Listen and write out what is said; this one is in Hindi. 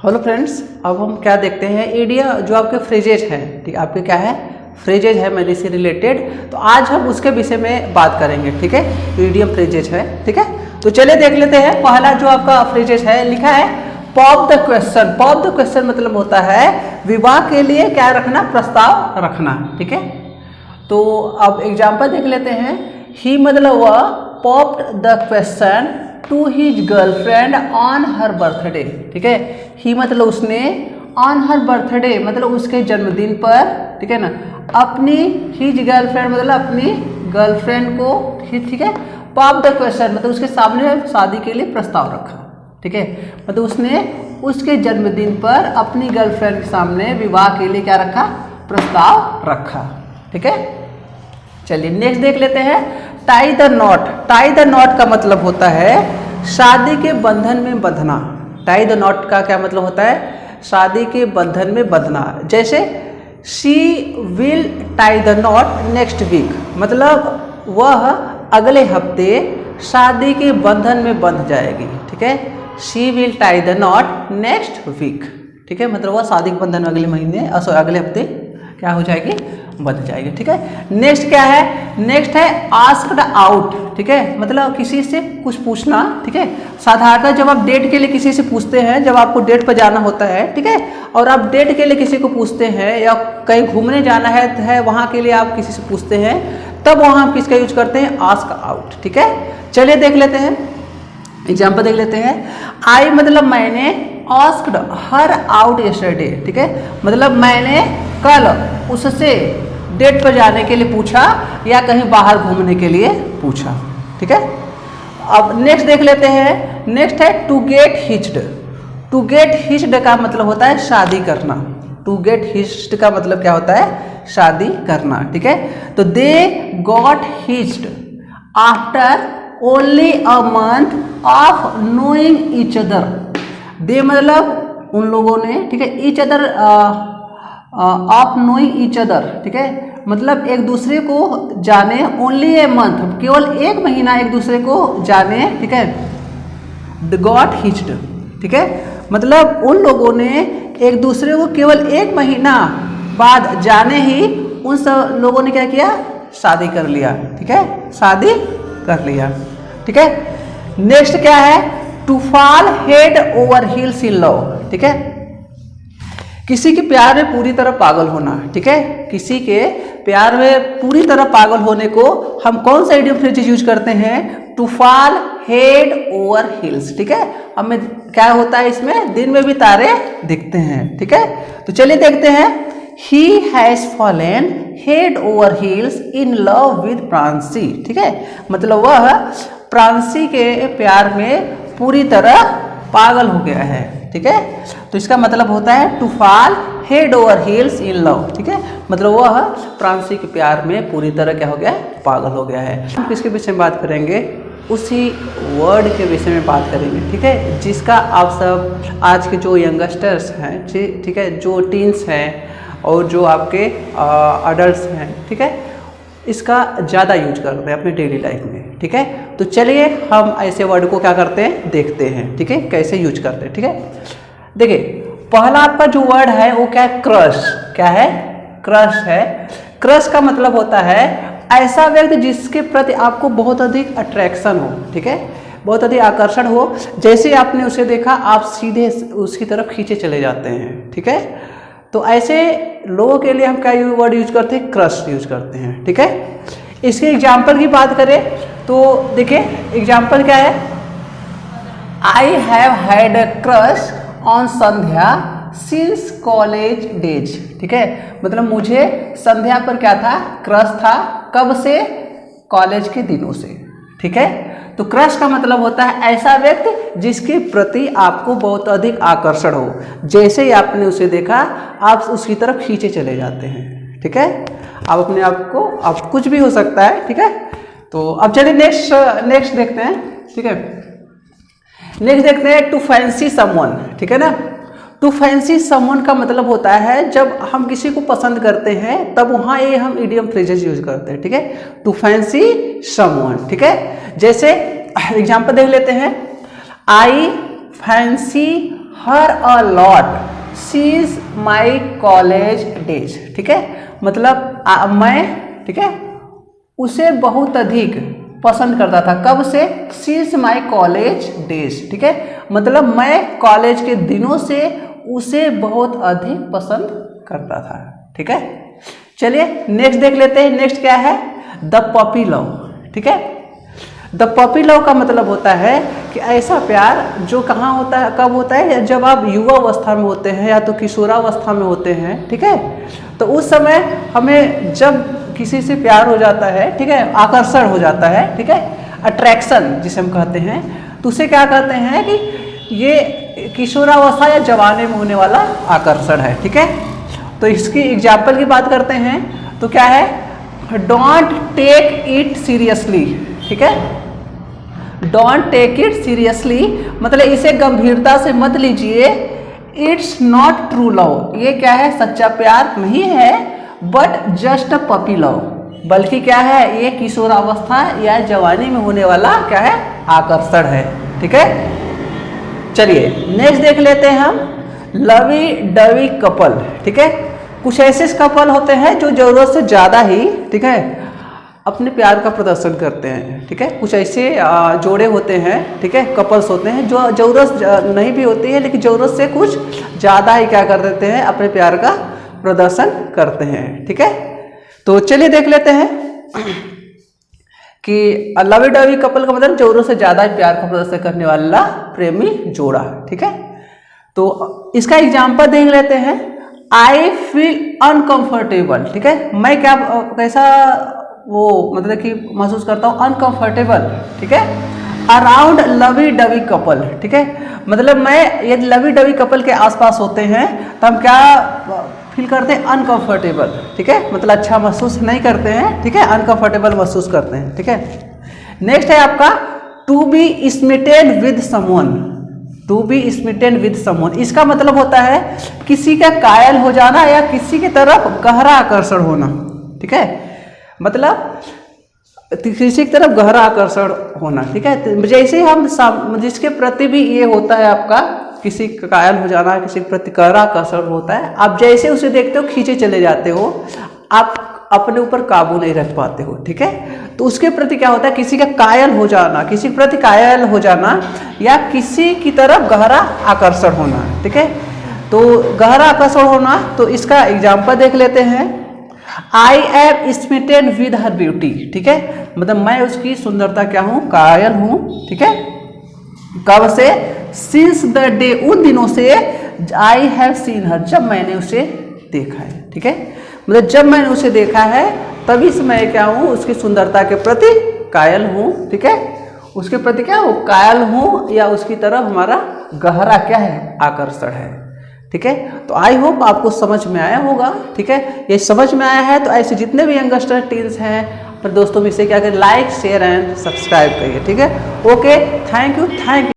हेलो फ्रेंड्स, अब हम क्या देखते हैं एडिया जो आपके फ्रेजेज हैं। ठीक है, आपके क्या है फ्रेजेज है मैंने से रिलेटेड, तो आज हम उसके विषय में बात करेंगे। ठीक है, ईडियम फ्रेजेज है। ठीक है, तो चलिए देख लेते हैं। पहला जो आपका फ्रेजेज है लिखा है pop the question. Pop the question मतलब होता है विवाह के लिए क्या रखना, प्रस्ताव रखना। ठीक है, तो अब एग्जाम्पल देख लेते हैं। ही मतलब वह popped the question to his girlfriend on her birthday. ठीक है, ही मतलब उसने, ऑन हर बर्थडे मतलब उसके जन्मदिन पर, ठीक है ना, अपनी हिज गर्लफ्रेंड मतलब अपनी गर्लफ्रेंड को, ठीक है, पॉप द क्वेश्चन मतलब उसके सामने शादी के लिए प्रस्ताव रखा। ठीक है, मतलब उसने उसके जन्मदिन पर अपनी गर्लफ्रेंड के सामने विवाह के लिए क्या रखा, प्रस्ताव रखा। ठीक है, चलिए नेक्स्ट देख लेते हैं। Tie the not. Tie the not का मतलब होता है शादी के बंधन में बंधना। टाई द नॉट का क्या मतलब होता है, शादी के बंधन में बंधना। जैसे she will tie the knot next week, मतलब वह अगले हफ्ते शादी के बंधन में बंध जाएगी। ठीक है, she will tie the knot next week. ठीक है, मतलब वह शादी के बंधन में अगले महीने अगले हफ्ते क्या हो जाएगी, बंध जाएगी। ठीक है, नेक्स्ट क्या है, नेक्स्ट है आस्क्ड आउट। ठीक है, मतलब किसी से कुछ पूछना। ठीक है, साधारणतः जब आप डेट के लिए किसी से पूछते हैं, जब आपको डेट पर जाना होता है, ठीक है, और आप डेट के लिए किसी को पूछते हैं या कहीं घूमने जाना है वहाँ के लिए आप किसी से पूछते हैं, तब वहाँ हम किसका यूज करते हैं, आस्क आउट। ठीक है, चलिए देख लेते हैं, एग्जाम्पल देख लेते हैं। आई मतलब मैंने, आस्क्ड हर आउट यस्टरडे। ठीक है, मतलब मैंने कल उससे डेट पर जाने के लिए पूछा या कहीं बाहर घूमने के लिए पूछा। ठीक है, अब नेक्स्ट देख लेते हैं। नेक्स्ट है टू गेट हिच्ड। टू गेट हिच्ड का मतलब होता है शादी करना। टू गेट हिच्ड का मतलब क्या होता है, शादी करना। ठीक है, तो they got hitched after only a month of knowing each other. They मतलब उन लोगों ने, ठीक है, each other of knowing each other. ठीक है, मतलब एक दूसरे को जाने, ओनली ए मंथ केवल एक महीना एक दूसरे को जाने। ठीक है, द गॉट हिच्ड। ठीक है, मतलब उन लोगों ने एक दूसरे को केवल एक महीना बाद जाने ही उन सब लोगों ने क्या किया, शादी कर लिया। ठीक है, शादी कर लिया। ठीक है, नेक्स्ट क्या है, to fall head over heels in love. ठीक है, किसी के प्यार में पूरी तरह पागल होना। ठीक है, किसी के प्यार में पूरी तरह पागल होने को हम कौन सा इडियम फ्रेज यूज करते हैं, to fall head over heels. ठीक है, हमें क्या होता है इसमें, दिन में भी तारे दिखते हैं। ठीक है, तो चलिए देखते हैं। He has fallen head over heels in love with प्रांसी। ठीक है, मतलब वह प्रांसी के प्यार में पूरी तरह पागल हो गया है। ठीक है, तो इसका मतलब होता है to fall head over heels in love. ठीक है, मतलब वह प्रांसी के प्यार में पूरी तरह क्या हो गया, पागल हो गया है। हम किसके विषय में बात करेंगे, उसी वर्ड के विषय में बात करेंगे। ठीक है, जिसका आप सब आज के जो यंगस्टर्स हैं, ठीक है, जो टीन्स हैं और जो आपके अडल्ट हैं, ठीक है, इसका ज़्यादा यूज करते हैं अपने डेली लाइफ में। ठीक है, तो चलिए हम ऐसे वर्ड को क्या करते हैं, देखते हैं। ठीक है, कैसे यूज करते हैं। ठीक है, देखिए पहला आपका जो वर्ड है वो क्या है, क्रश। क्या है, क्रश है। क्रश का मतलब होता है ऐसा व्यक्ति जिसके प्रति आपको बहुत अधिक अट्रैक्शन हो। ठीक है, बहुत अधिक आकर्षण हो, जैसे आपने उसे देखा आप सीधे उसकी तरफ खींचे चले जाते हैं। ठीक है, तो ऐसे लोगों के लिए हम क्या वर्ड यूज करते हैं, क्रश यूज करते हैं। ठीक है, इसके एग्जाम्पल की बात करें तो देखिए एग्जाम्पल क्या है, I have had a crush on Sandhya since college days. ठीक है, मतलब मुझे संध्या पर क्या था, क्रश था। कब से, कॉलेज के दिनों से। ठीक है, तो क्रश का मतलब होता है ऐसा व्यक्ति जिसके प्रति आपको बहुत अधिक आकर्षण हो, जैसे ही आपने उसे देखा आप उसकी तरफ खींचे चले जाते हैं। ठीक है, आप अपने आप को, आप कुछ भी हो सकता है। ठीक है, तो अब चलिए नेक्स्ट देखते हैं। ठीक है, नेक्स्ट देखते हैं टू फैंसी समवन। ठीक है ना, टू फैंसी समवन का मतलब होता है जब हम किसी को पसंद करते हैं तब वहाँ ये हम इडियम फ्रेजेस यूज करते हैं। ठीक है, टू फैंसी समवन। ठीक है, जैसे एग्जाम्पल देख लेते हैं। I fancy her a lot सीज माई कॉलेज डेज। ठीक है, मतलब मैं, ठीक है, उसे बहुत अधिक पसंद करता था। कब से? सीज माई कॉलेज डेज। ठीक है, मतलब मैं कॉलेज के दिनों से उसे बहुत अधिक पसंद करता था। ठीक है, चलिए नेक्स्ट देख लेते हैं। नेक्स्ट क्या है? The puppy love. ठीक है, द पपी लव का मतलब होता है कि ऐसा प्यार जो कहाँ होता है, कब होता है? जब आप युवा अवस्था में होते हैं या तो किशोरावस्था में होते हैं। ठीक है, तो उस समय हमें जब किसी से प्यार हो जाता है, ठीक है, आकर्षण हो जाता है, ठीक है, अट्रैक्शन जिसे हम कहते हैं, तो उसे क्या कहते हैं कि ये किशोरावस्था या जवानी में होने वाला आकर्षण है। ठीक है, तो इसकी एग्जाम्पल की बात करते हैं तो क्या है? Don't take it seriously. ठीक है, डोंट टेक इट सीरियसली मतलब इसे गंभीरता से मत लीजिए। इट्स नॉट ट्रू लव, ये क्या है? सच्चा प्यार नहीं है। But just a puppy love, बल्कि क्या है? ये किशोरावस्था या जवानी में होने वाला क्या है? आकर्षण है। ठीक है, चलिए नेक्स्ट देख लेते हैं हम लवी डवी कपल। ठीक है, कुछ ऐसे कपल होते हैं जो जरूरत से ज़्यादा ही, ठीक है, अपने प्यार का प्रदर्शन करते हैं। ठीक है, कुछ ऐसे जोड़े होते हैं, ठीक है, कपल्स होते हैं जो जरूरत नहीं भी होती है लेकिन ज़रूरत से कुछ ज़्यादा ही क्या कर देते हैं? अपने प्यार का प्रदर्शन करते हैं। ठीक है, तो चलिए देख लेते हैं कि लवी डवी कपल का मतलब जरूरत से ज़्यादा प्यार का प्रदर्शन करने वाला प्रेमी जोड़ा। ठीक है, तो इसका एग्जाम्पल देख लेते हैं। I feel uncomfortable. ठीक है, मैं क्या कैसा वो मतलब कि महसूस करता हूँ? अनकंफर्टेबल। ठीक है, अराउंड लवी डवी कपल। ठीक है, मतलब मैं यदि लवी डवी कपल के आसपास होते हैं तो हम क्या फील करते हैं? अनकंफर्टेबल। ठीक है, मतलब अच्छा महसूस नहीं करते हैं। ठीक है, अनकंफर्टेबल महसूस करते हैं। ठीक है, नेक्स्ट है आपका to be smitten with someone. To be smitten with someone, इसका मतलब होता है किसी का कायल हो जाना या किसी की तरफ गहरा आकर्षण होना। ठीक है, मतलब किसी की तरफ गहरा आकर्षण होना। ठीक है, जैसे हम जिसके प्रति भी ये होता है आपका किसी का कायल हो जाना, किसी के प्रति गहरा आकर्षण होता है, आप जैसे उसे देखते हो खींचे चले जाते हो, आप अपने ऊपर काबू नहीं रख पाते हो। ठीक है, तो उसके प्रति क्या होता है? किसी का कायल हो जाना, किसी के प्रति कायल हो जाना या किसी की तरफ गहरा आकर्षण होना। ठीक है, तो गहरा आकर्षण होना, तो इसका एग्जाम्पल देख लेते हैं। I am smitten with her beauty. ठीक है, मतलब मैं उसकी सुंदरता क्या हूँ? कायल हूँ। ठीक है, कब से? सिंस द डे, उन दिनों से आई हैव सीन हर, जब मैंने उसे देखा है। ठीक है, मतलब जब मैंने उसे देखा है तभी से मैं क्या हूँ? उसकी सुंदरता के प्रति कायल हूँ। ठीक है, उसके प्रति क्या हूँ? कायल हूँ, या उसकी तरफ हमारा गहरा क्या है? आकर्षण है। ठीक है, तो आई होप आपको समझ में आया होगा। ठीक है, ये समझ में आया है तो ऐसे जितने भी यंगस्टर टीन्स हैं पर दोस्तों में से क्या करें? लाइक शेयर एंड सब्सक्राइब करिए। ठीक है, ओके, थैंक यू।